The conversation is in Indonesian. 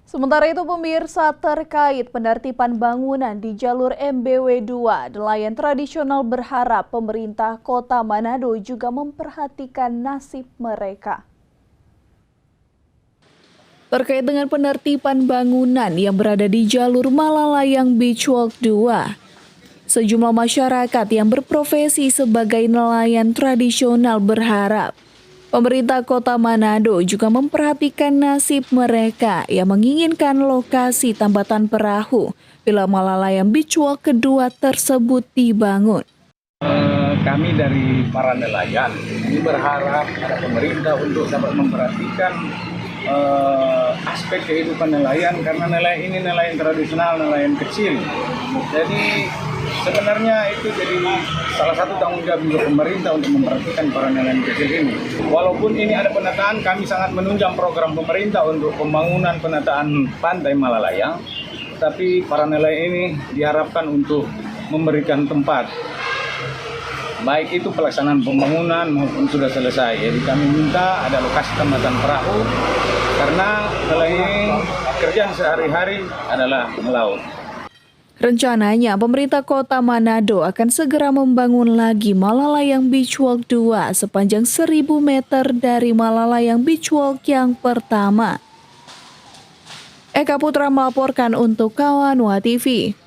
Sementara itu pemirsa, terkait penertiban bangunan di jalur MBW 2, nelayan tradisional berharap pemerintah Kota Manado juga memperhatikan nasib mereka. Terkait dengan penertiban bangunan yang berada di jalur Malalayang Beach Walk 2, sejumlah masyarakat yang berprofesi sebagai nelayan tradisional berharap pemerintah Kota Manado juga memperhatikan nasib mereka yang menginginkan lokasi tambatan perahu bila Malalayang Beach Walk kedua tersebut dibangun. Kami dari para nelayan ini berharap ada pemerintah untuk dapat memperhatikan aspek kehidupan nelayan, karena nelayan ini nelayan tradisional, nelayan kecil. Jadi sebenarnya itu jadi salah satu tanggung jawab juga pemerintah untuk memperhatikan para nelayan kecil ini. Walaupun ini ada penataan, kami sangat menunjang program pemerintah untuk pembangunan penataan pantai Malalayang, tapi para nelayan ini diharapkan untuk memberikan tempat, baik itu pelaksanaan pembangunan maupun sudah selesai. Jadi kami minta ada lokasi tambatan perahu, karena nelayan kerjaan sehari-hari adalah melaut. Rencananya pemerintah Kota Manado akan segera membangun lagi Malalayang Beach Walk 2 sepanjang 1.000 meter dari Malalayang Beach Walk yang pertama. Eka Putra melaporkan untuk Kawanwa TV.